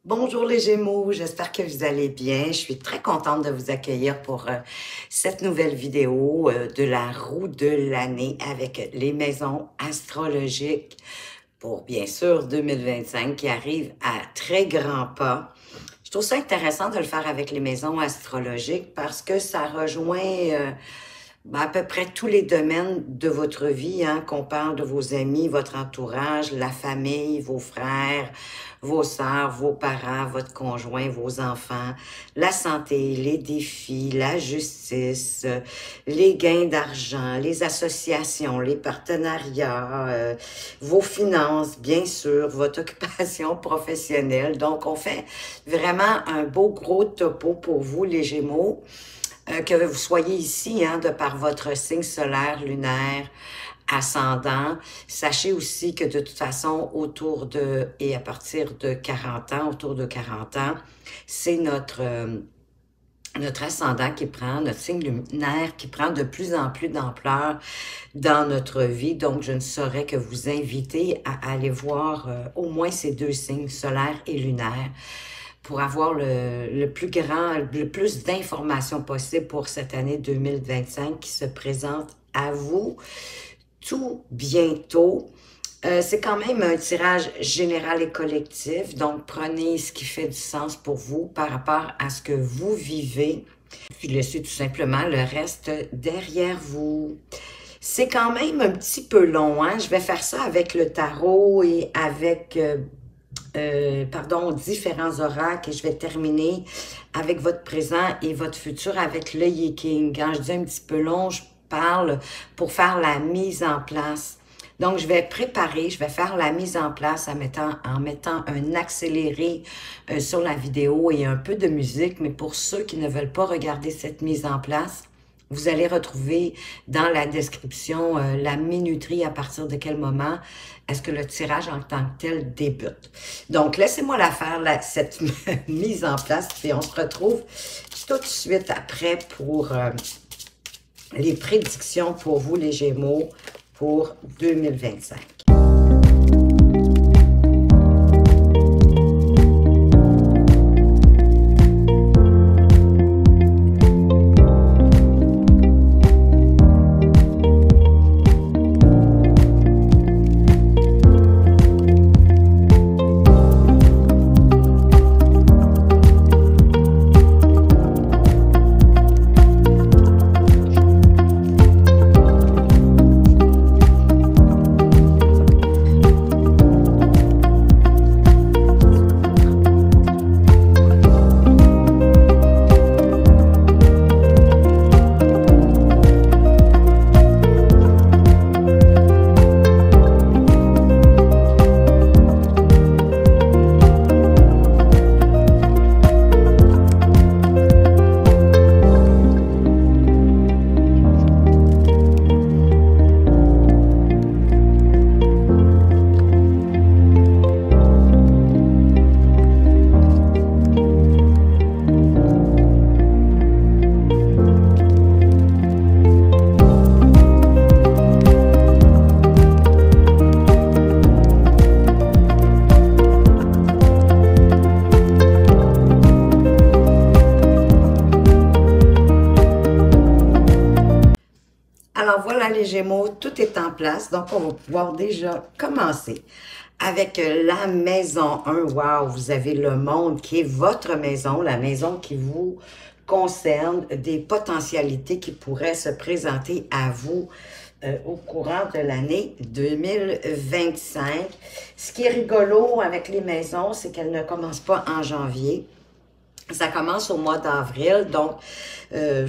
Bonjour les Gémeaux, j'espère que vous allez bien. Je suis très contente de vous accueillir pour cette nouvelle vidéo de la roue de l'année avec les maisons astrologiques pour bien sûr 2025 qui arrive à très grands pas. Je trouve ça intéressant de le faire avec les maisons astrologiques parce que ça rejoint à peu près tous les domaines de votre vie, hein, qu'on parle de vos amis, votre entourage, la famille, vos frères, vos sœurs, vos parents, votre conjoint, vos enfants, la santé, les défis, la justice, les gains d'argent, les associations, les partenariats, vos finances, bien sûr, votre occupation professionnelle. Donc, on fait vraiment un beau gros topo pour vous, les Gémeaux. Que vous soyez ici, hein, de par votre signe solaire, lunaire, ascendant. Sachez aussi que de toute façon, et à partir de 40 ans, autour de 40 ans, c'est notre ascendant qui prend, notre signe lunaire qui prend de plus en plus d'ampleur dans notre vie. Donc, je ne saurais que vous inviter à aller voir au moins ces deux signes, solaire et lunaire, pour avoir le plus d'informations possible pour cette année 2025 qui se présente à vous tout bientôt. C'est quand même un tirage général et collectif, donc prenez ce qui fait du sens pour vous par rapport à ce que vous vivez, puis laissez tout simplement le reste derrière vous. C'est quand même un petit peu long, hein? Je vais faire ça avec le tarot et avec différents oracles et je vais terminer avec votre présent et votre futur avec le Yi-King. Quand je dis un petit peu long, je parle pour faire la mise en place. Donc, je vais faire la mise en place en mettant un accéléré sur la vidéo et un peu de musique. Mais pour ceux qui ne veulent pas regarder cette mise en place, vous allez retrouver dans la description la minuterie à partir de quel moment est-ce que le tirage en tant que tel débute. Donc, laissez-moi la faire, cette mise en place, puis on se retrouve tout de suite après pour les prédictions pour vous, les Gémeaux, pour 2025. Alors voilà les Gémeaux, tout est en place, donc on va pouvoir déjà commencer avec la maison 1. Wow, vous avez le monde qui est votre maison, la maison qui vous concerne, des potentialités qui pourraient se présenter à vous au courant de l'année 2025. Ce qui est rigolo avec les maisons, c'est qu'elles ne commencent pas en janvier. Ça commence au mois d'avril, donc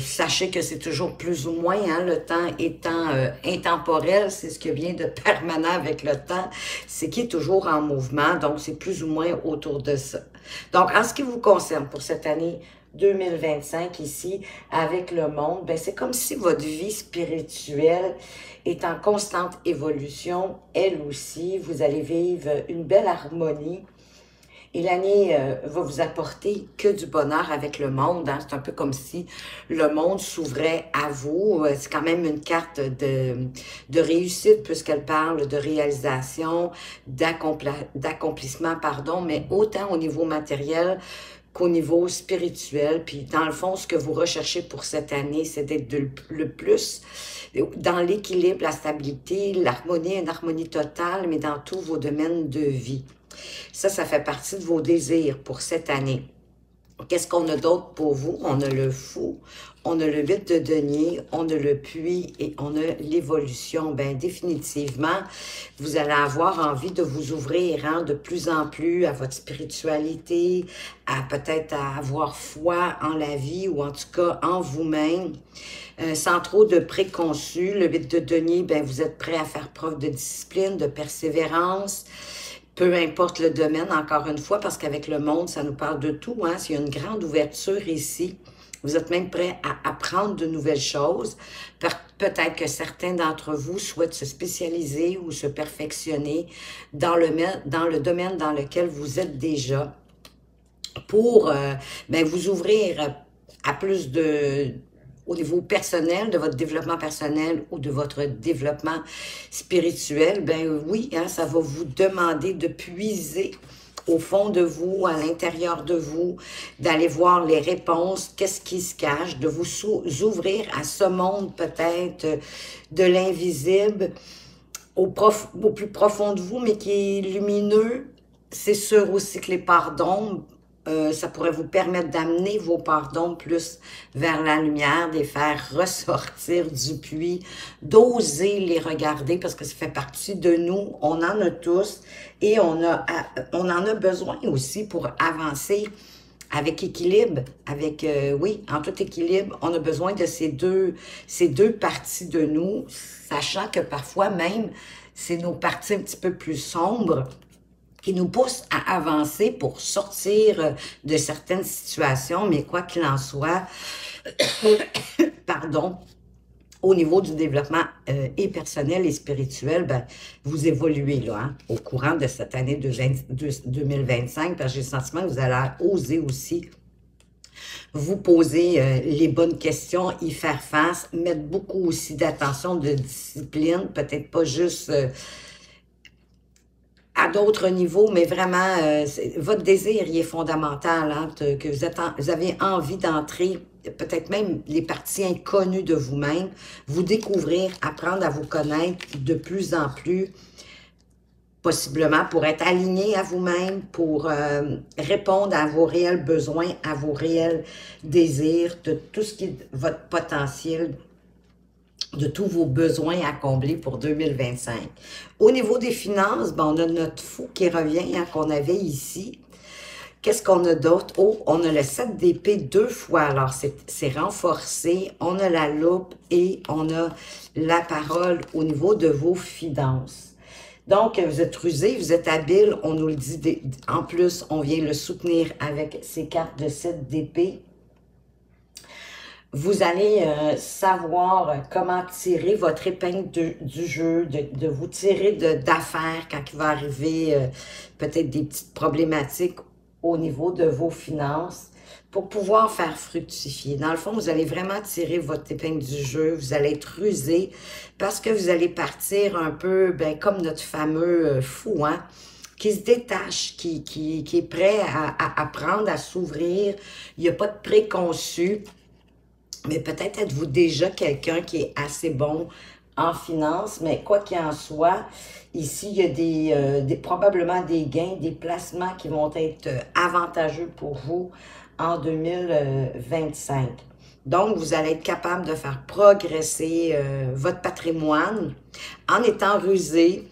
sachez que c'est toujours plus ou moins, hein, le temps étant intemporel, c'est ce qui vient de permanent avec le temps, c'est qu'il est toujours en mouvement, donc c'est plus ou moins autour de ça. Donc, en ce qui vous concerne pour cette année 2025 ici, avec le monde, ben c'est comme si votre vie spirituelle est en constante évolution, elle aussi, vous allez vivre une belle harmonie Et l'année va vous apporter que du bonheur avec le monde. Hein? C'est un peu comme si le monde s'ouvrait à vous. C'est quand même une carte de réussite puisqu'elle parle de réalisation, d'accomplissement, pardon, mais autant au niveau matériel qu'au niveau spirituel. Puis dans le fond, ce que vous recherchez pour cette année, c'est d'être le plus dans l'équilibre, la stabilité, l'harmonie, une harmonie totale, mais dans tous vos domaines de vie. Ça fait partie de vos désirs pour cette année. Qu'est-ce qu'on a d'autre pour vous? On a le fou, on a le 8 de denier, on a le puits et on a l'évolution. Bien, définitivement, vous allez avoir envie de vous ouvrir hein, de plus en plus à votre spiritualité, à peut-être à avoir foi en la vie ou en tout cas en vous-même. Sans trop de préconçus. Le 8 de denier, bien, vous êtes prêt à faire preuve de discipline, de persévérance. Peu importe le domaine, encore une fois, parce qu'avec le monde, ça nous parle de tout. Hein? Il y a une grande ouverture ici. Vous êtes même prêt à apprendre de nouvelles choses. Peut-être que certains d'entre vous souhaitent se spécialiser ou se perfectionner dans le domaine dans lequel vous êtes déjà pour ben, vous ouvrir à plus au niveau personnel, de votre développement personnel ou de votre développement spirituel, ben oui, hein, ça va vous demander de puiser au fond de vous, à l'intérieur de vous, d'aller voir les réponses, qu'est-ce qui se cache, de vous ouvrir à ce monde peut-être de l'invisible au plus profond de vous, mais qui est lumineux. C'est sûr aussi que les parts d'ombre, ça pourrait vous permettre d'amener vos pardons plus vers la lumière, de les faire ressortir du puits, d'oser les regarder parce que ça fait partie de nous, on en a tous et on en a besoin aussi pour avancer avec équilibre, oui, en tout équilibre, on a besoin de ces deux parties de nous, sachant que parfois même, c'est nos parties un petit peu plus sombres qui nous pousse à avancer pour sortir de certaines situations, mais quoi qu'il en soit, pardon, au niveau du développement et personnel et spirituel, ben, vous évoluez là, hein, au courant de cette année de 2025, parce que j'ai le sentiment que vous allez oser aussi vous poser les bonnes questions, y faire face, mettre beaucoup aussi d'attention, de discipline, peut-être pas juste à d'autres niveaux, mais vraiment, votre désir, il est fondamental, hein, que vous avez envie d'entrer, peut-être même les parties inconnues de vous-même, vous découvrir, apprendre à vous connaître de plus en plus, possiblement pour être aligné à vous-même, pour répondre à vos réels besoins, à vos réels désirs, de tout ce qui est votre potentiel, de tous vos besoins à combler pour 2025. Au niveau des finances, ben, on a notre fou qui revient, hein, qu'on avait ici. Qu'est-ce qu'on a d'autre? Oh, on a le 7 d'épée 2 fois, alors c'est renforcé. On a la loupe et on a la parole au niveau de vos finances. Donc, vous êtes rusé, vous êtes habile, on nous le dit. En plus, on vient le soutenir avec ces cartes de 7 d'épée. Vous allez savoir comment tirer votre épingle du jeu, de vous tirer d'affaires quand il va arriver peut-être des petites problématiques au niveau de vos finances pour pouvoir faire fructifier. Dans le fond, vous allez vraiment tirer votre épingle du jeu, vous allez être rusé parce que vous allez partir un peu ben, comme notre fameux fou, hein, qui se détache, qui est prêt à apprendre, à s'ouvrir. Il n'y a pas de préconçu. Mais peut-être êtes-vous déjà quelqu'un qui est assez bon en finance, mais quoi qu'il en soit, ici, il y a probablement des gains, des placements qui vont être avantageux pour vous en 2025. Donc, vous allez être capable de faire progresser votre patrimoine en étant rusé,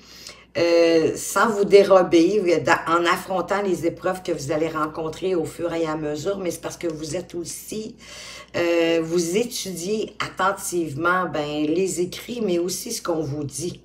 sans vous dérober, en affrontant les épreuves que vous allez rencontrer au fur et à mesure, mais c'est parce que vous êtes aussi, vous étudiez attentivement ben, les écrits, mais aussi ce qu'on vous dit.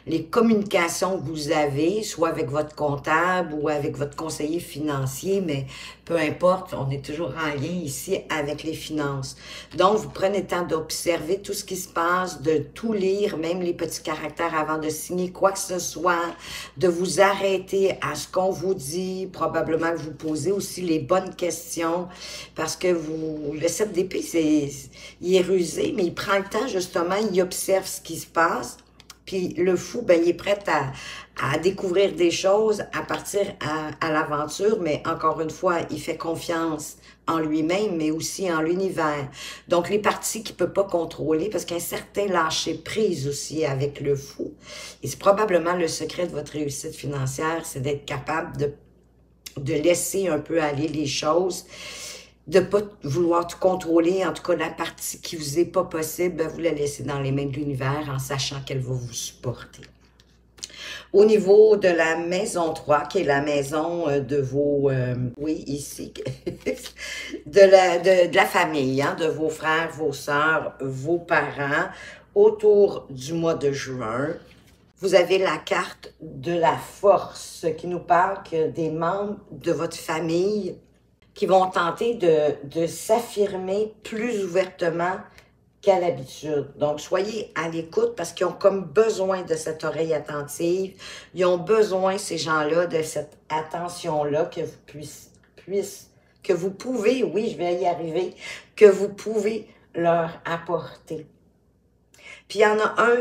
les communications que vous avez, soit avec votre comptable ou avec votre conseiller financier, mais peu importe, on est toujours en lien ici avec les finances. Donc, vous prenez le temps d'observer tout ce qui se passe, de tout lire, même les petits caractères avant de signer quoi que ce soit, de vous arrêter à ce qu'on vous dit, probablement que vous posez aussi les bonnes questions, parce que le 7 d'épée, il est rusé, mais il prend le temps, justement, il observe ce qui se passe. Puis le fou, ben, il est prêt à découvrir des choses, à partir à l'aventure, mais encore une fois, il fait confiance en lui-même, mais aussi en l'univers. Donc, les parties qu'il ne peut pas contrôler, parce qu'il y a un certain lâcher-prise aussi avec le fou. Et c'est probablement le secret de votre réussite financière, c'est d'être capable de laisser un peu aller les choses, de ne pas vouloir tout contrôler, en tout cas la partie qui vous est pas possible, ben, vous la laissez dans les mains de l'univers en sachant qu'elle va vous supporter. Au niveau de la maison 3, qui est la maison de vos, oui, ici, de la famille, hein, de vos frères, vos sœurs, vos parents, autour du mois de juin, vous avez la carte de la force qui nous parle que des membres de votre famille qui vont tenter de s'affirmer plus ouvertement qu'à l'habitude. Donc, soyez à l'écoute parce qu'ils ont comme besoin de cette oreille attentive. Ils ont besoin, ces gens-là, de cette attention-là que vous que vous pouvez, oui, je vais y arriver, que vous pouvez leur apporter. Puis, il y en a un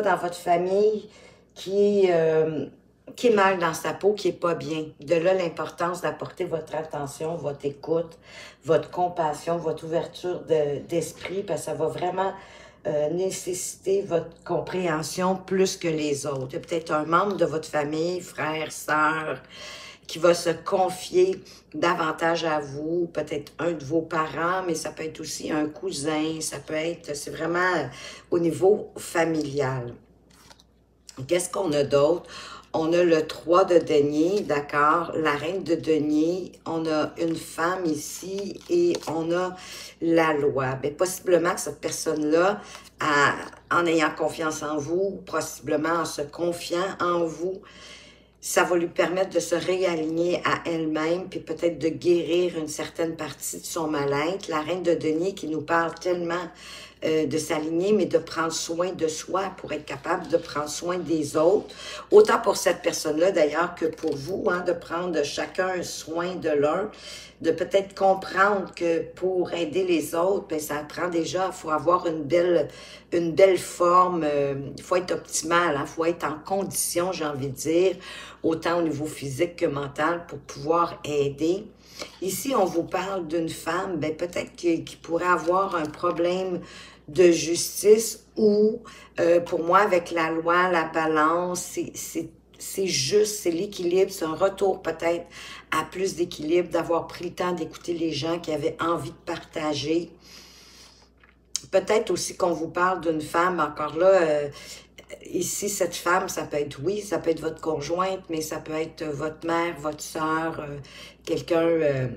dans votre famille qui est mal dans sa peau, qui est pas bien. De là, l'importance d'apporter votre attention, votre écoute, votre compassion, votre ouverture d'esprit, parce que ça va vraiment nécessiter votre compréhension plus que les autres. Il y a peut-être un membre de votre famille, frère, sœur, qui va se confier davantage à vous, peut-être un de vos parents, mais ça peut être aussi un cousin, ça peut être, c'est vraiment au niveau familial. Qu'est-ce qu'on a d'autre? On a le 3 de denier, d'accord? La reine de denier, on a une femme ici et on a la loi. Bien, possiblement que cette personne-là, en ayant confiance en vous, possiblement en se confiant en vous, ça va lui permettre de se réaligner à elle-même, puis peut-être de guérir une certaine partie de son mal-être. La reine de denier qui nous parle tellement de s'aligner, mais de prendre soin de soi pour être capable de prendre soin des autres. Autant pour cette personne-là, d'ailleurs, que pour vous, hein, de prendre chacun soin de l'un, de peut-être comprendre que pour aider les autres, bien, ça prend déjà, il faut avoir une belle forme, il faut être optimal, il faut être en condition, j'ai envie de dire, autant au niveau physique que mental, pour pouvoir aider. Ici, on vous parle d'une femme, ben peut-être qui pourrait avoir un problème de justice ou, pour moi, avec la loi, la balance, c'est juste, c'est l'équilibre, c'est un retour peut-être à plus d'équilibre, d'avoir pris le temps d'écouter les gens qui avaient envie de partager. Peut-être aussi qu'on vous parle d'une femme, encore là, ici, cette femme, ça peut être, oui, ça peut être votre conjointe, mais ça peut être votre mère, votre sœur, quelqu'un,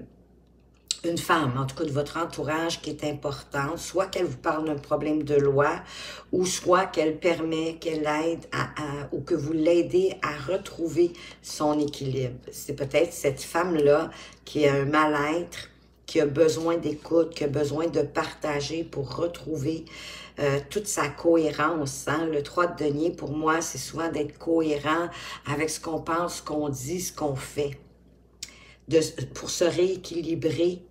une femme, en tout cas de votre entourage qui est importante, soit qu'elle vous parle d'un problème de loi, ou soit qu'elle permet, qu'elle aide ou que vous l'aidez à retrouver son équilibre. C'est peut-être cette femme-là qui a un mal-être, qui a besoin d'écoute, qui a besoin de partager pour retrouver toute sa cohérence. Hein? Le 3 de denier, pour moi, c'est souvent d'être cohérent avec ce qu'on pense, ce qu'on dit, ce qu'on fait. Pour se rééquilibrer,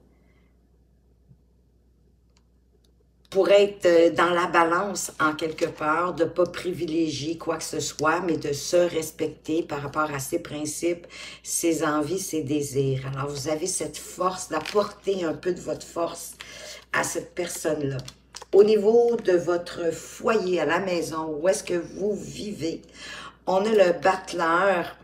pour être dans la balance en quelque part, de ne pas privilégier quoi que ce soit, mais de se respecter par rapport à ses principes, ses envies, ses désirs. Alors, vous avez cette force d'apporter un peu de votre force à cette personne-là. Au niveau de votre foyer à la maison, où est-ce que vous vivez, on a le battleur,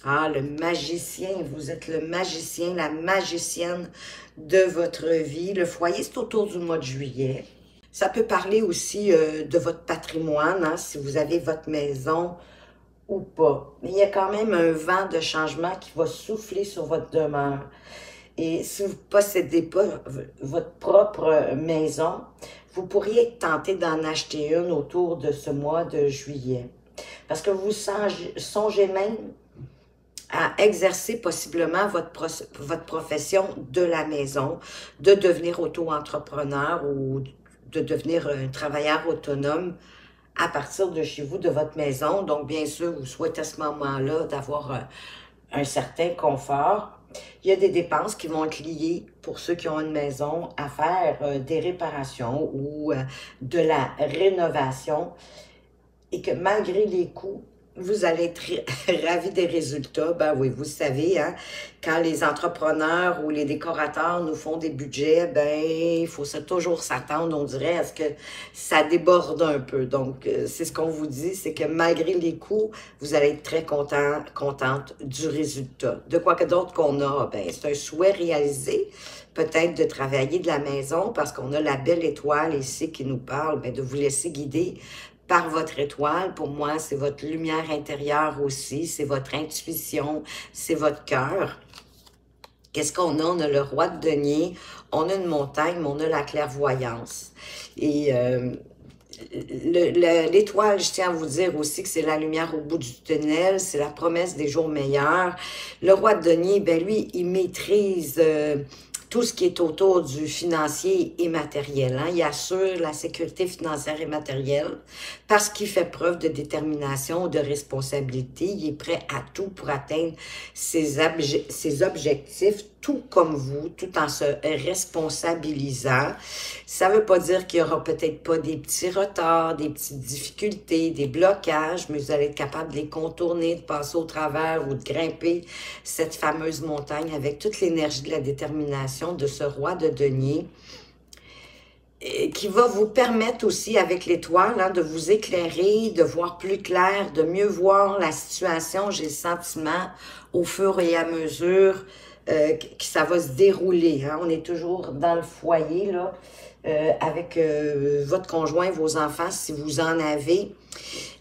le magicien, vous êtes le magicien, la magicienne de votre vie. Le foyer, c'est autour du mois de juillet. Ça peut parler aussi de votre patrimoine, hein, si vous avez votre maison ou pas. Mais il y a quand même un vent de changement qui va souffler sur votre demeure. Et si vous ne possédez pas votre propre maison, vous pourriez tenter d'en acheter une autour de ce mois de juillet. Parce que vous songez même à exercer possiblement votre profession de la maison, de devenir auto-entrepreneur ou de devenir un travailleur autonome à partir de chez vous, de votre maison. Donc, bien sûr, vous souhaitez à ce moment-là d'avoir un certain confort. Il y a des dépenses qui vont être liées, pour ceux qui ont une maison, à faire des réparations ou de la rénovation. Et que malgré les coûts, vous allez être ravis des résultats. Ben oui, vous savez, hein, quand les entrepreneurs ou les décorateurs nous font des budgets, ben il faut toujours s'attendre, on dirait, à ce que ça déborde un peu. Donc, c'est ce qu'on vous dit, c'est que malgré les coûts, vous allez être très contente du résultat. De quoi que d'autre qu'on a, ben c'est un souhait réalisé, peut-être de travailler de la maison, parce qu'on a la belle étoile ici qui nous parle, ben de vous laisser guider par votre étoile. Pour moi, c'est votre lumière intérieure aussi, c'est votre intuition, c'est votre cœur. Qu'est-ce qu'on a? On a le roi de denier, on a une montagne, mais on a la clairvoyance. Et l'étoile, je tiens à vous dire aussi que c'est la lumière au bout du tunnel, c'est la promesse des jours meilleurs. Le roi de denier, ben lui, il maîtrise tout ce qui est autour du financier et matériel. Hein. Il assure la sécurité financière et matérielle parce qu'il fait preuve de détermination, de responsabilité. Il est prêt à tout pour atteindre ses objectifs, tout comme vous, tout en se responsabilisant. Ça ne veut pas dire qu'il n'y aura peut-être pas des petits retards, des petites difficultés, des blocages, mais vous allez être capable de les contourner, de passer au travers ou de grimper cette fameuse montagne avec toute l'énergie de la détermination de ce roi de denier, qui va vous permettre aussi, avec l'étoile, hein, de vous éclairer, de voir plus clair, de mieux voir la situation. J'ai le sentiment, au fur et à mesure, que ça va se dérouler. Hein. On est toujours dans le foyer, là, avec votre conjoint, vos enfants, si vous en avez.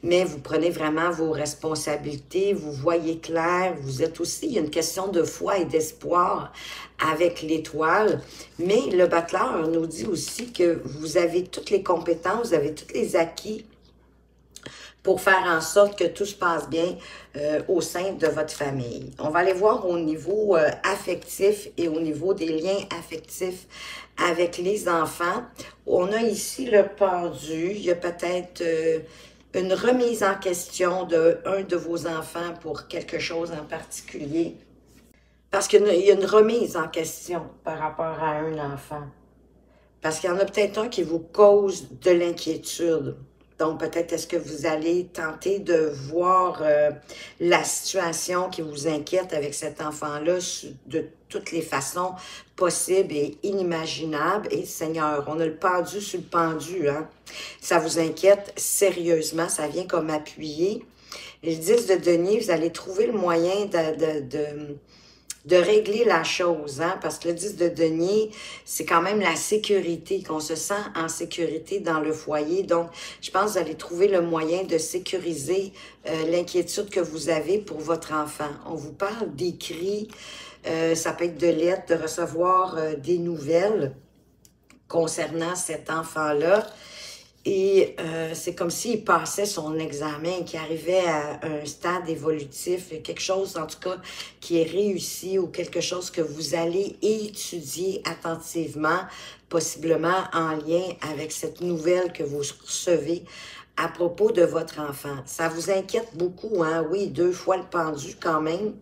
Mais vous prenez vraiment vos responsabilités, vous voyez clair, vous êtes aussi, il y a une question de foi et d'espoir avec l'étoile. Mais le battleur nous dit aussi que vous avez toutes les compétences, vous avez tous les acquis pour faire en sorte que tout se passe bien au sein de votre famille. On va aller voir au niveau affectif et au niveau des liens affectifs avec les enfants. On a ici le pendu, il y a peut-être une remise en question d'un de vos enfants pour quelque chose en particulier. Parce qu'il y a une remise en question par rapport à un enfant. Parce qu'il y en a peut-être un qui vous cause de l'inquiétude. Donc, peut-être est-ce que vous allez tenter de voir la situation qui vous inquiète avec cet enfant-là de toutes les façons possibles et inimaginables. Et Seigneur, on a le pendu sur le pendu, hein? Ça vous inquiète sérieusement, ça vient comme appuyer. Le 10 de denier, vous allez trouver le moyen de régler la chose, hein, parce que le 10 de denier, c'est quand même la sécurité, qu'on se sent en sécurité dans le foyer. Donc, je pense que vous allez trouver le moyen de sécuriser l'inquiétude que vous avez pour votre enfant. On vous parle d'écrits, ça peut être de lettres, de recevoir des nouvelles concernant cet enfant-là. Et c'est comme s'il passait son examen, qu'il arrivait à un stade évolutif, quelque chose en tout cas qui est réussi ou quelque chose que vous allez étudier attentivement, possiblement en lien avec cette nouvelle que vous recevez à propos de votre enfant. Ça vous inquiète beaucoup, hein? Oui, 2 fois le pendu quand même.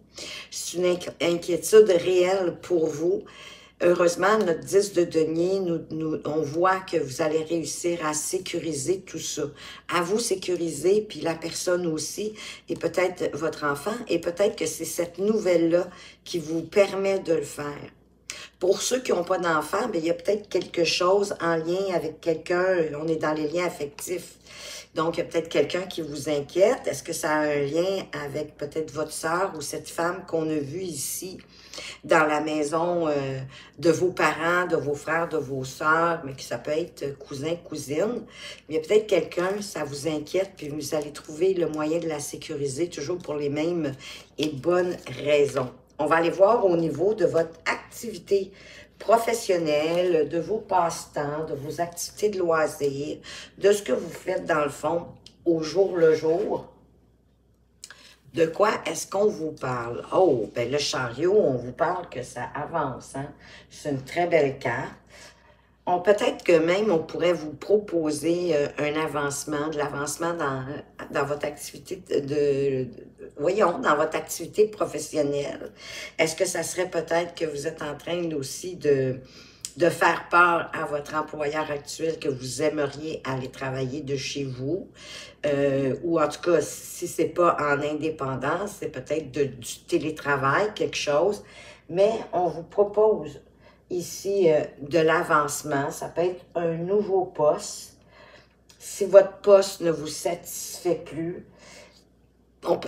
C'est une inquiétude réelle pour vous. Heureusement, notre 10 de denier, on voit que vous allez réussir à sécuriser tout ça. À vous sécuriser, puis la personne aussi, et peut-être votre enfant, et peut-être que c'est cette nouvelle-là qui vous permet de le faire. Pour ceux qui n'ont pas d'enfants, il y a peut-être quelque chose en lien avec quelqu'un, on est dans les liens affectifs. Donc, il y a peut-être quelqu'un qui vous inquiète. Est-ce que ça a un lien avec peut-être votre sœur ou cette femme qu'on a vue ici dans la maison de vos parents, de vos frères, de vos sœurs, mais que ça peut être cousin, cousine. Mais il y a peut-être quelqu'un, ça vous inquiète, puis vous allez trouver le moyen de la sécuriser, toujours pour les mêmes et bonnes raisons. On va aller voir au niveau de votre activité professionnel, de vos passe-temps, de vos activités de loisirs, de ce que vous faites dans le fond au jour le jour. De quoi est-ce qu'on vous parle? Oh, ben le chariot, on vous parle que ça avance, hein? C'est une très belle carte. Peut-être que même on pourrait vous proposer un avancement, de l'avancement dans votre activité voyons, dans votre activité professionnelle. Est-ce que ça serait peut-être que vous êtes en train aussi de faire part à votre employeur actuel que vous aimeriez aller travailler de chez vous? Ou en tout cas, si c'est pas en indépendance, c'est peut-être du télétravail, quelque chose. Mais on vous propose ici de l'avancement. Ça peut être un nouveau poste. Si votre poste ne vous satisfait plus,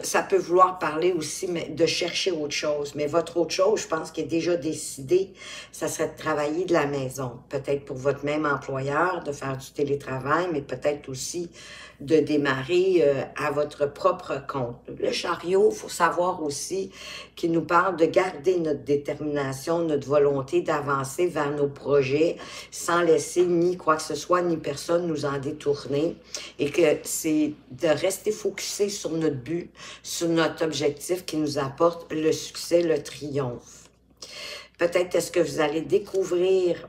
ça peut vouloir parler aussi de chercher autre chose. Mais votre autre chose, je pense qu'il est déjà décidé, ça serait de travailler de la maison. Peut-être pour votre même employeur, de faire du télétravail, mais peut-être aussi de démarrer à votre propre compte. Le chariot, il faut savoir aussi qu'il nous parle de garder notre détermination, notre volonté d'avancer vers nos projets sans laisser ni quoi que ce soit, ni personne nous en détourner. Et que c'est de rester focusé sur notre but, sur notre objectif qui nous apporte le succès, le triomphe. Peut-être est-ce que vous allez découvrir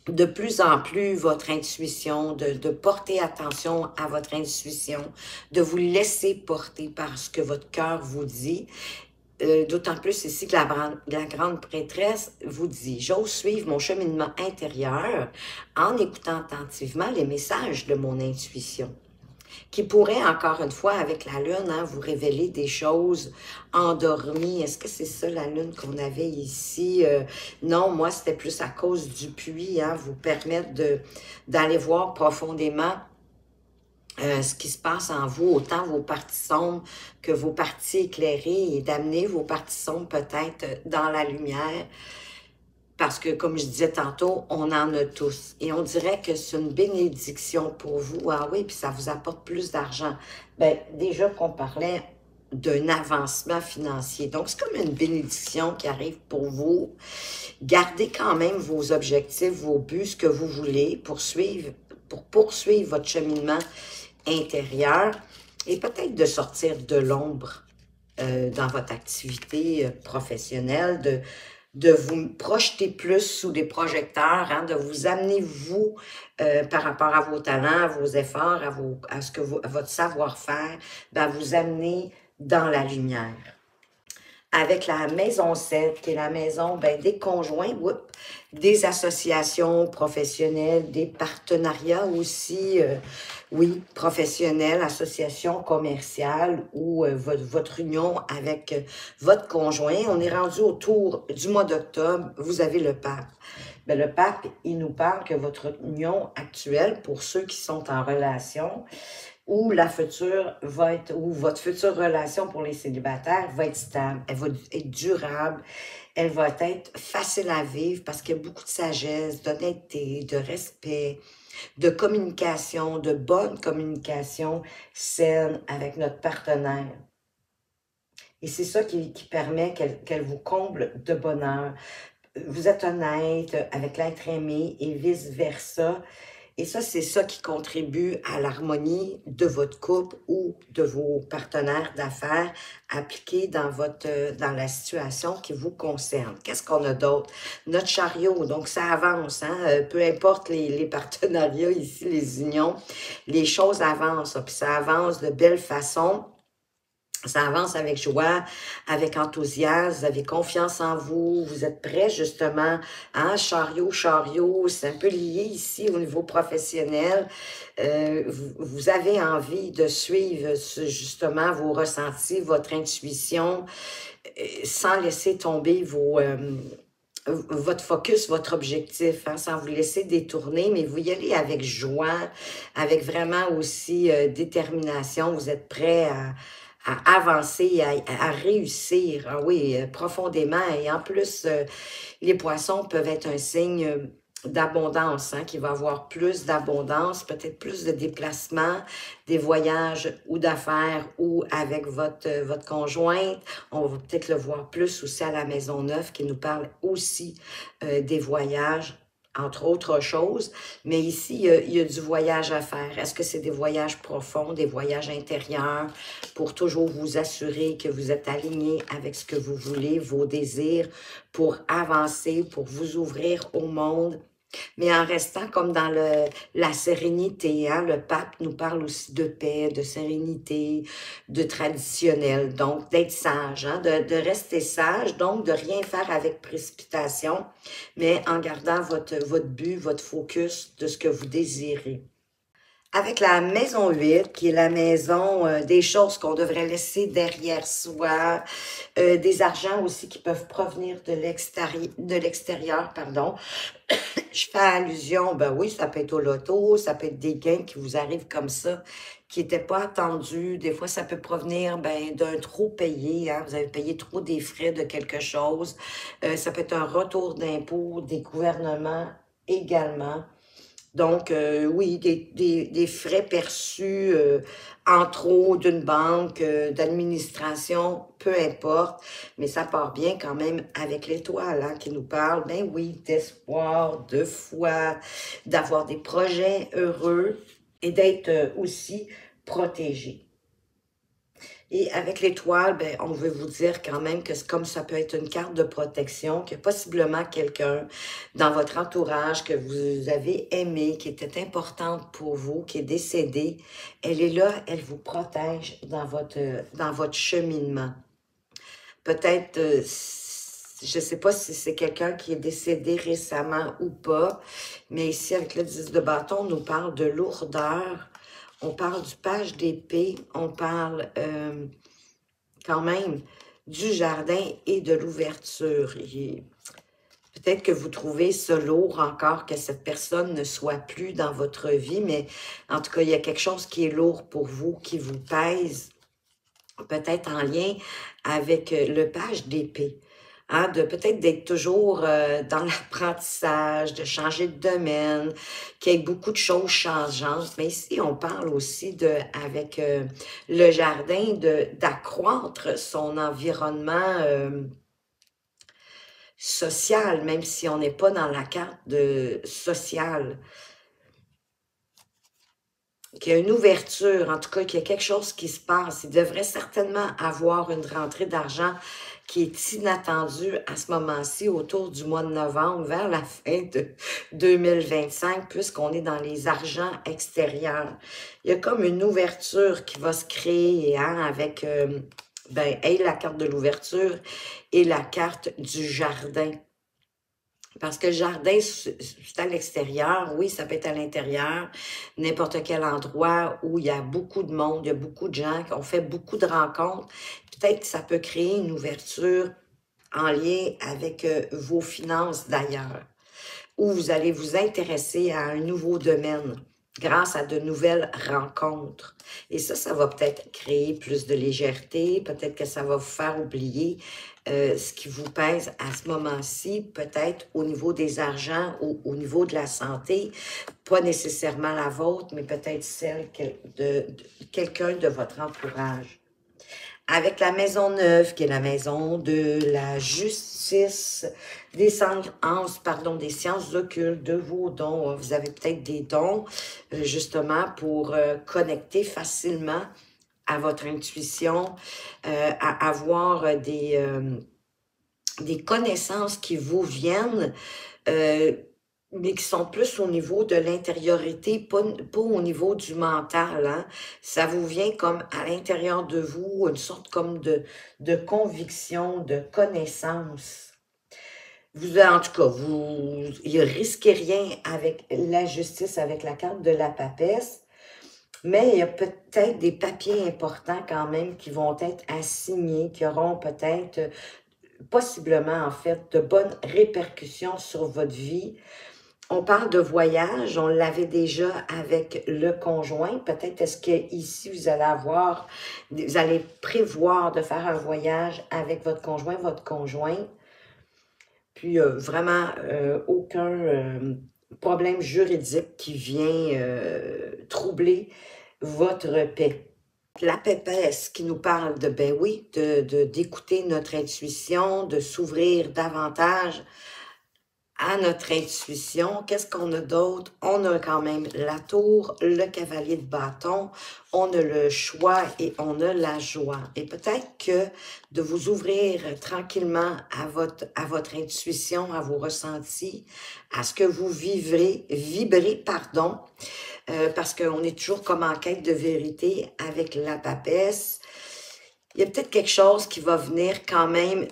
de plus en plus votre intuition, de porter attention à votre intuition, de vous laisser porter par ce que votre cœur vous dit. D'autant plus ici que la grande prêtresse vous dit « J'ose suivre mon cheminement intérieur en écoutant attentivement les messages de mon intuition » qui pourrait, encore une fois, avec la Lune, hein, vous révéler des choses endormies. Est-ce que c'est ça, la Lune qu'on avait ici? Non, moi, c'était plus à cause du puits, hein, vous permettre d'aller voir profondément ce qui se passe en vous, autant vos parties sombres que vos parties éclairées, et d'amener vos parties sombres peut-être dans la lumière. Parce que, comme je disais tantôt, on en a tous. Et on dirait que c'est une bénédiction pour vous. Ah oui, puis ça vous apporte plus d'argent. Bien, déjà qu'on parlait d'un avancement financier. Donc, c'est comme une bénédiction qui arrive pour vous. Gardez quand même vos objectifs, vos buts, ce que vous voulez pour poursuivre votre cheminement intérieur et peut-être de sortir de l'ombre dans votre activité professionnelle, de vous projeter plus sous des projecteurs, hein, de vous amener, vous, par rapport à vos talents, à vos efforts, à votre savoir-faire, ben, vous amener dans la lumière. Avec la maison 7, qui est la maison des conjoints, des associations professionnelles, des partenariats aussi, oui, professionnels, associations commerciales ou votre union avec votre conjoint. On est rendu autour du mois d'octobre, vous avez le pape. Bien, le pape, il nous parle que votre union actuelle, pour ceux qui sont en relation, ou votre future relation pour les célibataires va être stable, elle va être durable, elle va être facile à vivre parce qu'il y a beaucoup de sagesse, d'honnêteté, de respect, de communication, de bonne communication saine avec notre partenaire. Et c'est ça qui permet qu'elle vous comble de bonheur. Vous êtes honnête avec l'être aimé et vice-versa. Et ça, c'est ça qui contribue à l'harmonie de votre couple ou de vos partenaires d'affaires appliqués dans la situation qui vous concerne. Qu'est-ce qu'on a d'autre? Notre chariot, donc ça avance, hein? Peu importe les partenariats ici, les unions, les choses avancent, puis ça avance de belle façon. Ça avance avec joie, avec enthousiasme, vous avez confiance en vous, vous êtes prêts justement, hein, chariot, c'est un peu lié ici au niveau professionnel. Vous avez envie de suivre justement vos ressentis, votre intuition, sans laisser tomber votre focus, votre objectif, hein, sans vous laisser détourner, mais vous y allez avec joie, avec vraiment aussi détermination, vous êtes prêts à avancer, à réussir, ah oui, profondément. Et en plus, les poissons peuvent être un signe d'abondance, hein, qu'il va y avoir plus d'abondance, peut-être plus de déplacements, des voyages ou d'affaires ou avec votre conjointe. On va peut-être le voir plus aussi à la Maison Neuve qui nous parle aussi des voyages, entre autres choses. Mais ici, il y a du voyage à faire. Est-ce que c'est des voyages profonds, des voyages intérieurs pour toujours vous assurer que vous êtes aligné avec ce que vous voulez, vos désirs, pour avancer, pour vous ouvrir au monde, mais en restant comme dans la sérénité, hein? Le pape nous parle aussi de paix, de sérénité, de traditionnel, donc d'être sage, hein? De rester sage, donc de rien faire avec précipitation, mais en gardant votre but, votre focus de ce que vous désirez. Avec la maison 8, qui est la maison des choses qu'on devrait laisser derrière soi, des argents aussi qui peuvent provenir de l'extérieur, pardon. Je fais allusion, ben oui, ça peut être au loto, ça peut être des gains qui vous arrivent comme ça, qui n'étaient pas attendus. Des fois, ça peut provenir ben, d'un trop payé, hein? Vous avez payé trop des frais de quelque chose. Ça peut être un retour d'impôt des gouvernements également. Donc, oui, des frais perçus en trop d'une banque, d'administration, peu importe, mais ça part bien quand même avec l'étoile hein, qui nous parle, ben oui, d'espoir, de foi, d'avoir des projets heureux et d'être aussi protégé. Et avec l'étoile, ben, on veut vous dire quand même que comme ça peut être une carte de protection, que possiblement quelqu'un dans votre entourage que vous avez aimé, qui était importante pour vous, qui est décédé, elle est là, elle vous protège dans votre cheminement. Peut-être, je ne sais pas si c'est quelqu'un qui est décédé récemment ou pas, mais ici, avec le 10 de bâton, on nous parle de lourdeur, on parle du page d'épée, on parle quand même du jardin et de l'ouverture. Peut-être que vous trouvez ça lourd encore, que cette personne ne soit plus dans votre vie, mais en tout cas, il y a quelque chose qui est lourd pour vous, qui vous pèse, peut-être en lien avec le page d'épée. Hein, de peut-être d'être toujours dans l'apprentissage, de changer de domaine, qu'il y ait beaucoup de choses changeantes. Mais ici, on parle aussi avec le jardin, d'accroître son environnement social, même si on n'est pas dans la carte sociale. Qu'il y a une ouverture, en tout cas, qu'il y a quelque chose qui se passe. Il devrait certainement avoir une rentrée d'argent qui est inattendue à ce moment-ci, autour du mois de novembre, vers la fin de 2025, puisqu'on est dans les argents extérieurs. Il y a comme une ouverture qui va se créer hein, avec la carte de l'ouverture et la carte du jardin. Parce que le jardin, c'est à l'extérieur. Oui, ça peut être à l'intérieur. N'importe quel endroit où il y a beaucoup de monde, il y a beaucoup de gens, qui ont fait beaucoup de rencontres. Peut-être que ça peut créer une ouverture en lien avec vos finances d'ailleurs. Ou vous allez vous intéresser à un nouveau domaine grâce à de nouvelles rencontres. Et ça va peut-être créer plus de légèreté, peut-être que ça va vous faire oublier ce qui vous pèse à ce moment-ci, peut-être au niveau des argents ou au niveau de la santé, pas nécessairement la vôtre, mais peut-être celle de quelqu'un de votre entourage. Avec la maison neuve, qui est la maison de la justice, des sciences occultes, de vos dons. Vous avez peut-être des dons, justement, pour connecter facilement à votre intuition, à avoir des connaissances qui vous viennent, mais qui sont plus au niveau de l'intériorité, pas au niveau du mental. Hein? Ça vous vient comme à l'intérieur de vous, une sorte comme de conviction, de connaissance. Vous, en tout cas, vous ne risquez rien avec la justice, avec la carte de la papesse, mais il y a peut-être des papiers importants quand même qui vont être assignés, qui auront peut-être, possiblement en fait, de bonnes répercussions sur votre vie. On parle de voyage, on l'avait déjà avec le conjoint. Peut-être est-ce qu'ici, vous allez prévoir de faire un voyage avec votre conjoint, votre conjointe. Puis vraiment problème juridique qui vient troubler votre paix. La pépesse qui nous parle de, ben oui, d'écouter notre intuition, de s'ouvrir davantage à notre intuition. Qu'est-ce qu'on a d'autre? On a quand même la tour, le cavalier de bâton, on a le choix et on a la joie. Et peut-être que de vous ouvrir tranquillement à votre intuition, à vos ressentis, à ce que vous vibrez, pardon, parce qu'on est toujours comme en quête de vérité avec la papesse. Il y a peut-être quelque chose qui va venir quand même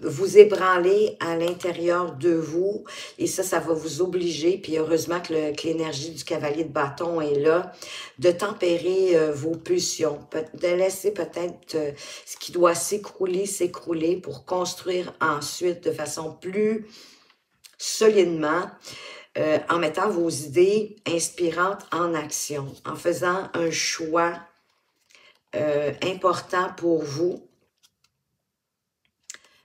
vous ébranler à l'intérieur de vous. Et ça va vous obliger, puis heureusement que l'énergie du cavalier de bâton est là, de tempérer vos pulsions, de laisser peut-être ce qui doit s'écrouler pour construire ensuite de façon plus solidement, en mettant vos idées inspirantes en action, en faisant un choix important pour vous,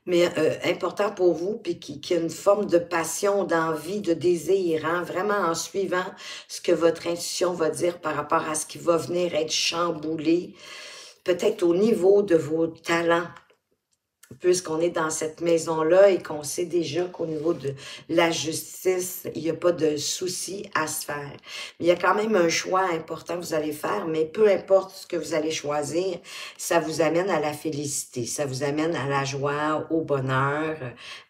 mais important pour vous, puis qui a une forme de passion, d'envie, de désir, hein, vraiment en suivant ce que votre intuition va dire par rapport à ce qui va venir être chamboulé, peut-être au niveau de vos talents, puisqu'on est dans cette maison-là et qu'on sait déjà qu'au niveau de la justice, il n'y a pas de souci à se faire. Mais il y a quand même un choix important que vous allez faire, mais peu importe ce que vous allez choisir, ça vous amène à la félicité, ça vous amène à la joie, au bonheur,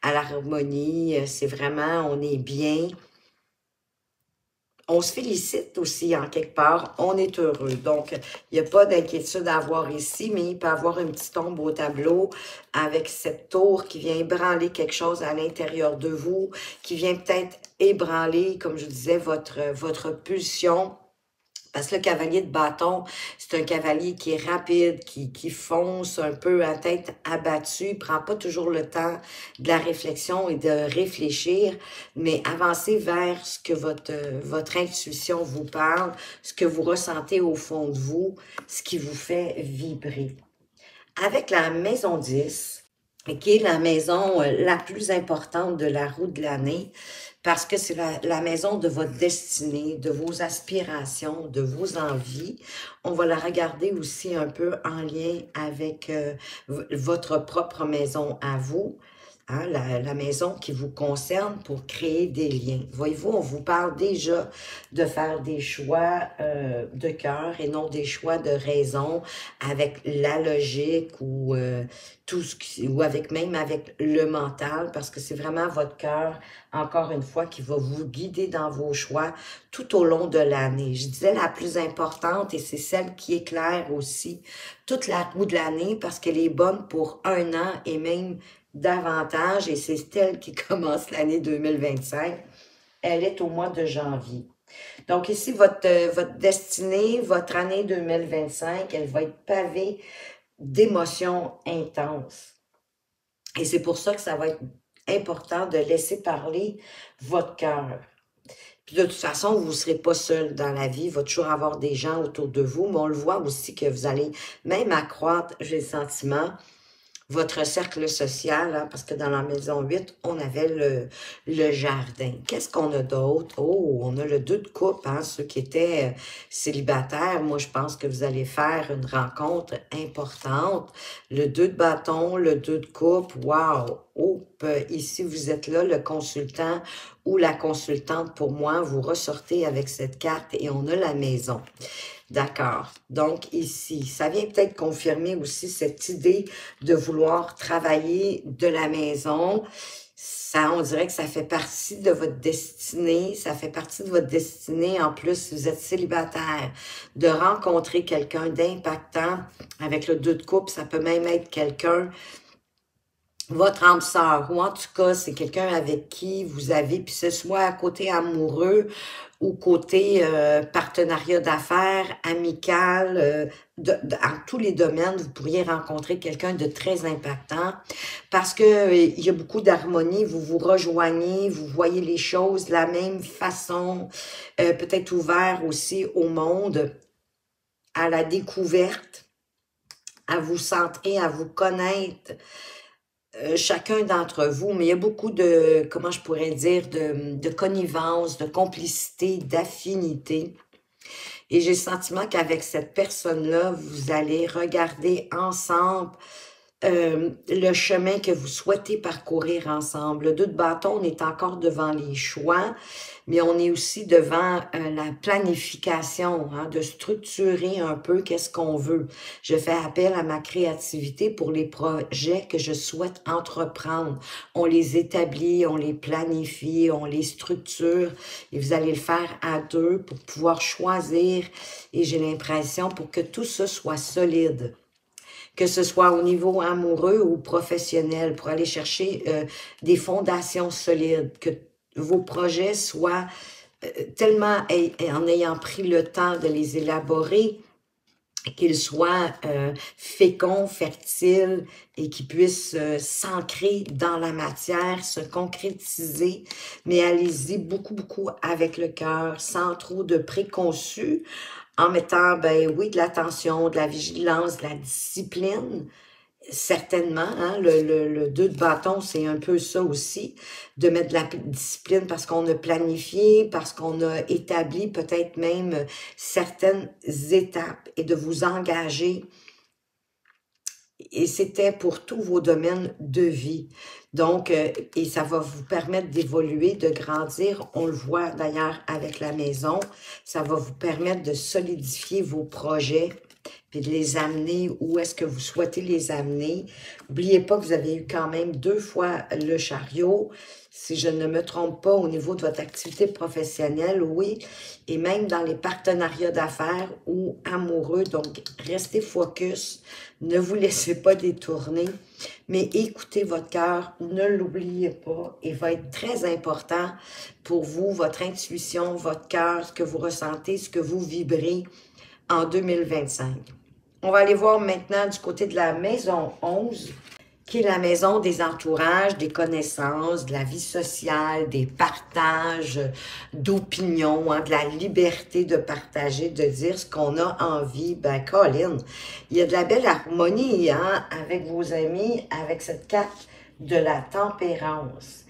à l'harmonie. C'est vraiment, on est bien. On se félicite aussi en quelque part, on est heureux. Donc, il n'y a pas d'inquiétude à avoir ici, mais il peut y avoir une petite ombre au tableau avec cette tour qui vient ébranler quelque chose à l'intérieur de vous, qui vient peut-être ébranler, comme je disais, votre pulsion. Parce que le cavalier de bâton, c'est un cavalier qui est rapide, qui fonce un peu à tête abattue, il prend pas toujours le temps de la réflexion et de réfléchir, mais avancez vers ce que votre intuition vous parle, ce que vous ressentez au fond de vous, ce qui vous fait vibrer. Avec la maison 10, qui est la maison la plus importante de la roue de l'année, parce que c'est la maison de votre destinée, de vos aspirations, de vos envies. On va la regarder aussi un peu en lien avec votre propre maison à vous, hein, la maison qui vous concerne pour créer des liens. Voyez-vous, on vous parle déjà de faire des choix de cœur et non des choix de raison avec la logique ou tout ce qui, ou avec même avec le mental, parce que c'est vraiment votre cœur, encore une fois, qui va vous guider dans vos choix tout au long de l'année. Je disais la plus importante, et c'est celle qui éclaire aussi toute la roue de l'année, parce qu'elle est bonne pour 1 an et même davantage, et c'est elle qui commence l'année 2025. Elle est au mois de janvier. Donc ici, votre destinée, votre année 2025, elle va être pavée d'émotions intenses. Et c'est pour ça que ça va être important de laisser parler votre cœur. Puis de toute façon, vous ne serez pas seul dans la vie, il va toujours avoir des gens autour de vous, mais on le voit aussi que vous allez même accroître, j'ai le sentiment, votre cercle social, hein, parce que dans la maison 8, on avait le jardin. Qu'est-ce qu'on a d'autre? Oh, on a le 2 de coupe, hein, ceux qui étaient célibataires. Moi, je pense que vous allez faire une rencontre importante. Le 2 de bâton, le 2 de coupe, wow! Oh, ici, vous êtes là, le consultant ou la consultante pour moi. Vous ressortez avec cette carte et on a la maison. D'accord. Donc, ici, ça vient peut-être confirmer aussi cette idée de vouloir travailler de la maison. Ça, on dirait que ça fait partie de votre destinée. Ça fait partie de votre destinée. En plus, si vous êtes célibataire, de rencontrer quelqu'un d'impactant avec le 2 de coupe. Ça peut même être quelqu'un, votre âme sœur, ou en tout cas, c'est quelqu'un avec qui vous avez, puis ce soit à côté amoureux ou côté partenariat d'affaires, amical, en tous les domaines, vous pourriez rencontrer quelqu'un de très impactant parce que il y a beaucoup d'harmonie, vous vous rejoignez, vous voyez les choses de la même façon, peut-être ouvert aussi au monde, à la découverte, à vous centrer, à vous connaître, chacun d'entre vous, mais il y a beaucoup de, comment je pourrais dire, de connivence, de complicité, d'affinité. Et j'ai le sentiment qu'avec cette personne-là, vous allez regarder ensemble le chemin que vous souhaitez parcourir ensemble. Le 2 de bâton, on est encore devant les choix, mais on est aussi devant la planification, hein, de structurer un peu qu'est-ce qu'on veut. Je fais appel à ma créativité pour les projets que je souhaite entreprendre. On les établit, on les planifie, on les structure et vous allez le faire à deux pour pouvoir choisir et j'ai l'impression pour que tout ça soit solide, que ce soit au niveau amoureux ou professionnel, pour aller chercher des fondations solides, que vos projets soient tellement, en ayant pris le temps de les élaborer, qu'ils soient féconds, fertiles et qu'ils puissent s'ancrer dans la matière, se concrétiser, mais allez-y beaucoup, beaucoup avec le cœur, sans trop de préconçus, en mettant, ben oui, de l'attention, de la vigilance, de la discipline, certainement, hein, le 2 de bâton, c'est un peu ça aussi, de mettre de la discipline parce qu'on a planifié, parce qu'on a établi peut-être même certaines étapes et de vous engager. Et c'était pour tous vos domaines de vie. Donc, et ça va vous permettre d'évoluer, de grandir. On le voit d'ailleurs avec la maison. Ça va vous permettre de solidifier vos projets puis de les amener où est-ce que vous souhaitez les amener. N'oubliez pas que vous avez eu quand même 2 fois le chariot, si je ne me trompe pas, au niveau de votre activité professionnelle, oui, et même dans les partenariats d'affaires ou amoureux. Donc, restez focus, ne vous laissez pas détourner, mais écoutez votre cœur, ne l'oubliez pas, il va être très important pour vous, votre intuition, votre cœur, ce que vous ressentez, ce que vous vibrez en 2025. On va aller voir maintenant du côté de la maison 11, qui est la maison des entourages, des connaissances, de la vie sociale, des partages, d'opinions, hein, de la liberté de partager, de dire ce qu'on a envie. Ben, Colin, il y a de la belle harmonie, hein, avec vos amis, avec cette carte de la tempérance.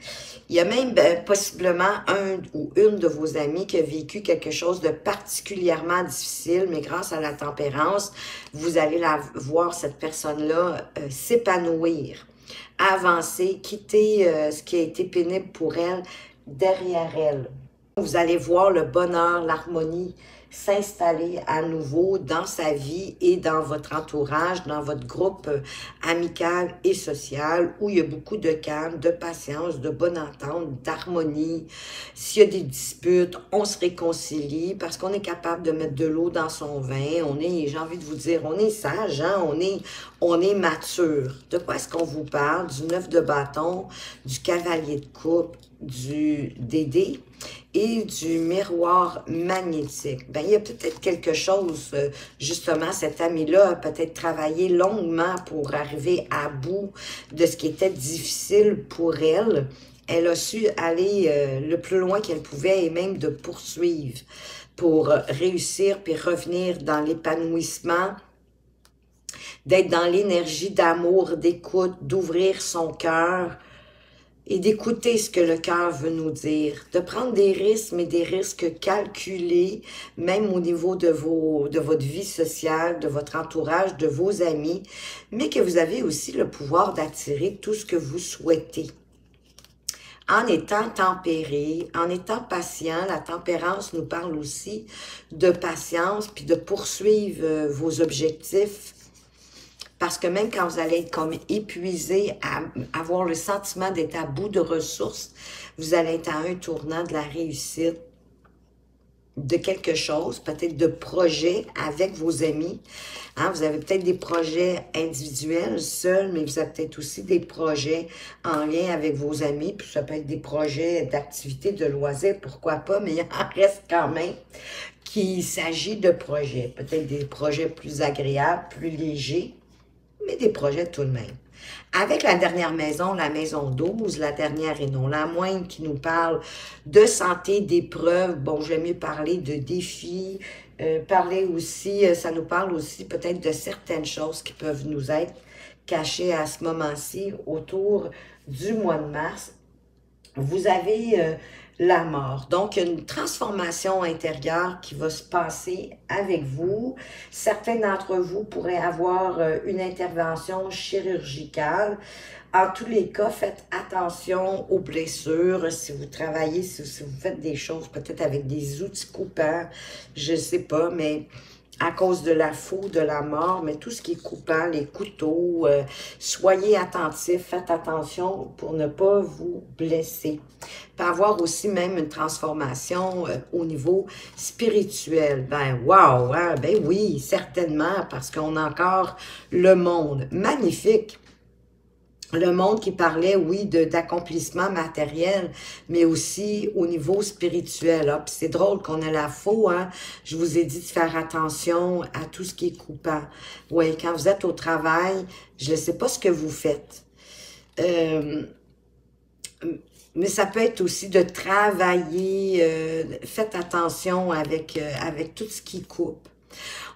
Il y a même possiblement un ou une de vos amis qui a vécu quelque chose de particulièrement difficile, mais grâce à la tempérance, vous allez voir cette personne-là s'épanouir, avancer, quitter ce qui a été pénible pour elle derrière elle. Vous allez voir le bonheur, l'harmonie s'installer à nouveau dans sa vie et dans votre entourage, dans votre groupe amical et social, où il y a beaucoup de calme, de patience, de bonne entente, d'harmonie. S'il y a des disputes, on se réconcilie parce qu'on est capable de mettre de l'eau dans son vin. On est, j'ai envie de vous dire, on est sage, hein? On est mature. De quoi est-ce qu'on vous parle? Du 9 de bâton, du cavalier de coupe, des dés et du miroir magnétique. Ben, il y a peut-être quelque chose, justement, cette amie-là a peut-être travaillé longuement pour arriver à bout de ce qui était difficile pour elle. Elle a su aller le plus loin qu'elle pouvait et même de poursuivre pour réussir puis revenir dans l'épanouissement, d'être dans l'énergie d'amour, d'écoute, d'ouvrir son cœur, et d'écouter ce que le cœur veut nous dire, de prendre des risques, mais des risques calculés, même au niveau de votre vie sociale, de votre entourage, de vos amis, mais que vous avez aussi le pouvoir d'attirer tout ce que vous souhaitez. En étant tempéré, en étant patient, la tempérance nous parle aussi de patience, puis de poursuivre vos objectifs. Parce que même quand vous allez être comme épuisé, à avoir le sentiment d'être à bout de ressources, vous allez être à un tournant de la réussite de quelque chose, peut-être de projets avec vos amis. Hein, vous avez peut-être des projets individuels, seuls, mais vous avez peut-être aussi des projets en lien avec vos amis, puis ça peut être des projets d'activités, de loisirs, pourquoi pas, mais il en reste quand même qu'il s'agit de projets, peut-être des projets plus agréables, plus légers, mais des projets tout de même. Avec la dernière maison, la maison 12, la dernière et non la moindre, qui nous parle de santé, d'épreuves, bon, j'aime mieux parler de défis, parler aussi, ça nous parle aussi peut-être de certaines choses qui peuvent nous être caché à ce moment-ci, autour du mois de mars. Vous avez la mort. Donc, il y a une transformation intérieure qui va se passer avec vous. Certains d'entre vous pourraient avoir une intervention chirurgicale. En tous les cas, faites attention aux blessures. Si vous travaillez, si vous faites des choses peut-être avec des outils coupants, je ne sais pas, mais à cause de la faux, de la mort, mais tout ce qui est coupant, les couteaux, soyez attentifs, faites attention pour ne pas vous blesser. Il peut y avoir aussi même une transformation au niveau spirituel. Ben, wow, hein? Ben oui, certainement, parce qu'on a encore le monde magnifique. Le monde qui parlait, oui, d'accomplissement matériel, mais aussi au niveau spirituel. Ah, c'est drôle qu'on ait la faux, hein? Je vous ai dit de faire attention à tout ce qui est coupant. Oui, quand vous êtes au travail, je ne sais pas ce que vous faites. Mais ça peut être aussi de travailler. Faites attention avec tout ce qui coupe.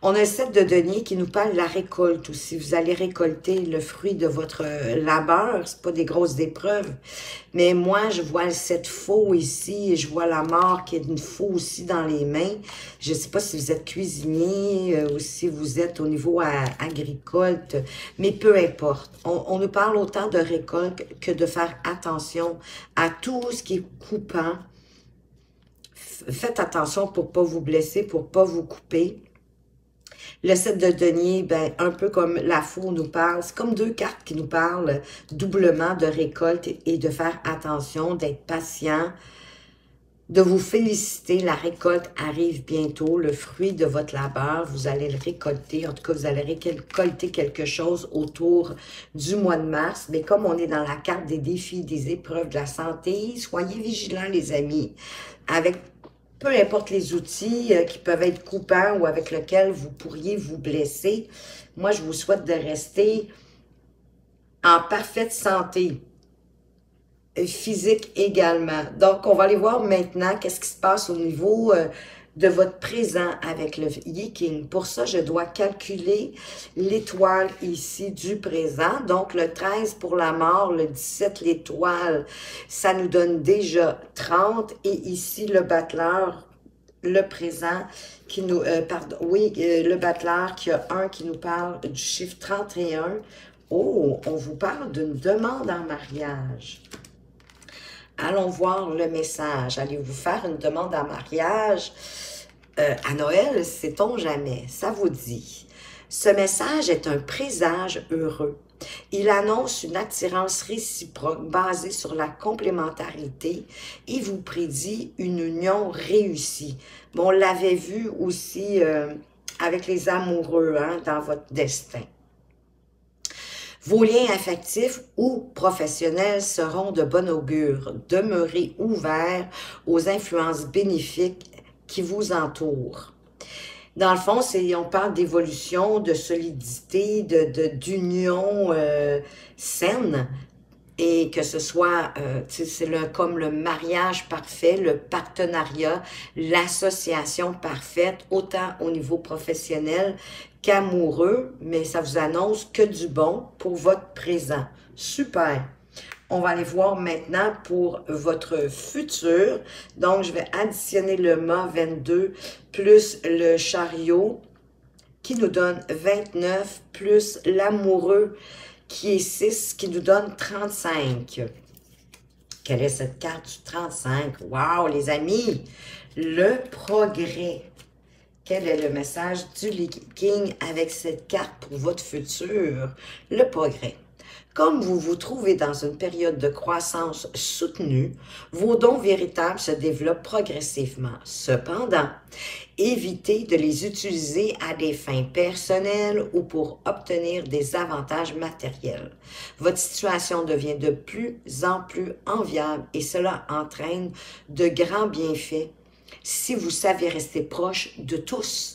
On a le 7 de denier qui nous parle de la récolte aussi. Vous allez récolter le fruit de votre labeur. C'est pas des grosses épreuves. Mais moi, je vois le 7 faux ici. Et je vois la mort qui est une faux aussi dans les mains. Je sais pas si vous êtes cuisinier ou si vous êtes au niveau agricole. Mais peu importe. On nous parle autant de récolte que de faire attention à tout ce qui est coupant. Faites attention pour pas vous blesser, pour pas vous couper. Le 7 de denier, ben, un peu comme la faux nous parle, c'est comme deux cartes qui nous parlent doublement de récolte et de faire attention, d'être patient, de vous féliciter. La récolte arrive bientôt, le fruit de votre labeur, vous allez le récolter. En tout cas, vous allez récolter quelque chose autour du mois de mars. Mais comme on est dans la carte des défis, des épreuves de la santé, soyez vigilants, les amis, avec peu importe les outils qui peuvent être coupants ou avec lesquels vous pourriez vous blesser. Moi, je vous souhaite de rester en parfaite santé, physique également. Donc, on va aller voir maintenant qu'est-ce qui se passe au niveau de votre présent avec le Yi-King. Pour ça, je dois calculer l'étoile ici du présent. Donc, le 13 pour la mort, le 17 l'étoile, ça nous donne déjà 30. Et ici, le battleur, le présent, qui nous, le battleur qui a 1 qui nous parle du chiffre 31. Oh, on vous parle d'une demande en mariage. Allons voir le message. Allez-vous faire une demande en mariage? À Noël, sait-on jamais. Ça vous dit. Ce message est un présage heureux. Il annonce une attirance réciproque basée sur la complémentarité et vous prédit une union réussie. Bon, on l'avait vu aussi avec les amoureux hein, dans votre destin. Vos liens affectifs ou professionnels seront de bon augure. Demeurez ouverts aux influences bénéfiques qui vous entourent. Dans le fond, on parle d'évolution, de solidité, d'union saine, et que ce soit, c'est comme le mariage parfait, le partenariat, l'association parfaite, autant au niveau professionnel qu'amoureux, mais ça vous annonce que du bon pour votre présent. Super! On va aller voir maintenant pour votre futur. Donc, je vais additionner le mât 22 plus le chariot qui nous donne 29 plus l'amoureux qui est 6 qui nous donne 35. Quelle est cette carte du 35? Wow, les amis! Le progrès. Quel est le message du King avec cette carte pour votre futur? Le progrès. Comme vous vous trouvez dans une période de croissance soutenue, vos dons véritables se développent progressivement. Cependant, évitez de les utiliser à des fins personnelles ou pour obtenir des avantages matériels. Votre situation devient de plus en plus enviable et cela entraîne de grands bienfaits si vous savez rester proche de tous.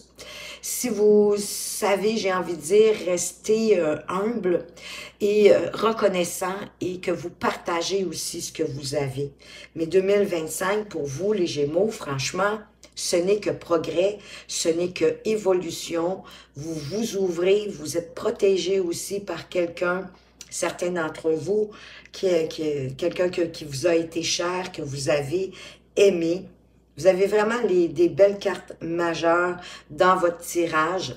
Si vous savez, j'ai envie de dire, rester humble et reconnaissant et que vous partagez aussi ce que vous avez. Mais 2025, pour vous, les Gémeaux, franchement, Ce n'est que progrès, ce n'est que évolution. Vous vous ouvrez, vous êtes protégé aussi par quelqu'un, certains d'entre vous, quelqu'un qui vous a été cher, que vous avez aimé. Vous avez vraiment des belles cartes majeures dans votre tirage.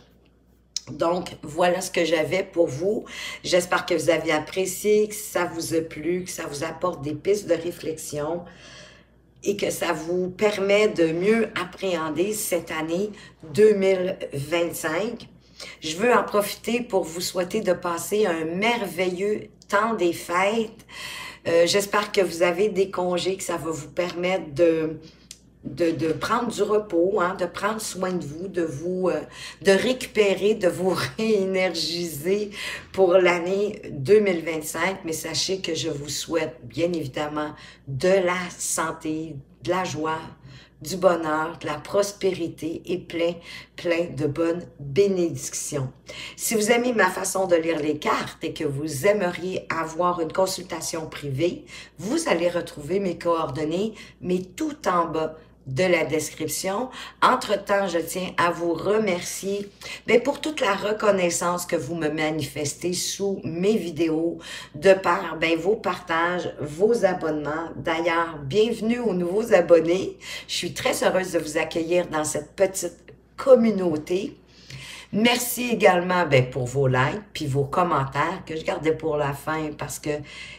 Donc, voilà ce que j'avais pour vous. J'espère que vous avez apprécié, que ça vous a plu, que ça vous apporte des pistes de réflexion et que ça vous permet de mieux appréhender cette année 2025. Je veux en profiter pour vous souhaiter de passer un merveilleux temps des fêtes. J'espère que vous avez des congés, que ça va vous permettre de prendre du repos, hein, de prendre soin de vous, de récupérer, de vous réénergiser pour l'année 2025. Mais sachez que je vous souhaite bien évidemment de la santé, de la joie, du bonheur, de la prospérité et plein de bonnes bénédictions. Si vous aimez ma façon de lire les cartes et que vous aimeriez avoir une consultation privée, vous allez retrouver mes coordonnées, mais tout en bas de la description. Entre-temps, je tiens à vous remercier pour toute la reconnaissance que vous me manifestez sous mes vidéos, de par vos partages, vos abonnements. D'ailleurs, bienvenue aux nouveaux abonnés. Je suis très heureuse de vous accueillir dans cette petite communauté. Merci également pour vos likes puis vos commentaires que je gardais pour la fin parce que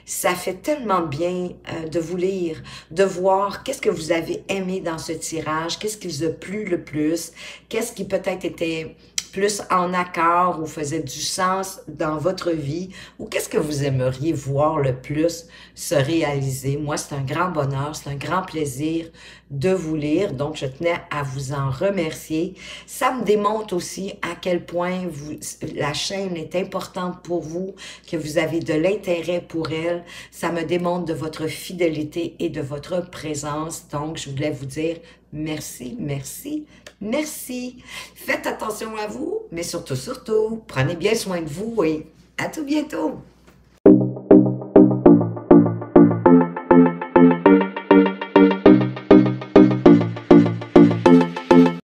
ça fait tellement de bien de vous lire, de voir qu'est-ce que vous avez aimé dans ce tirage, qu'est-ce qui vous a plu le plus, qu'est-ce qui peut-être était plus en accord ou faisait du sens dans votre vie ou qu'est-ce que vous aimeriez voir le plus se réaliser. Moi, c'est un grand bonheur, c'est un grand plaisir de vous lire, donc je tenais à vous en remercier. Ça me démontre aussi à quel point la chaîne est importante pour vous, que vous avez de l'intérêt pour elle. Ça me démontre de votre fidélité et de votre présence, donc je voulais vous dire merci, merci, merci. Faites attention à vous, mais surtout, prenez bien soin de vous et à tout bientôt.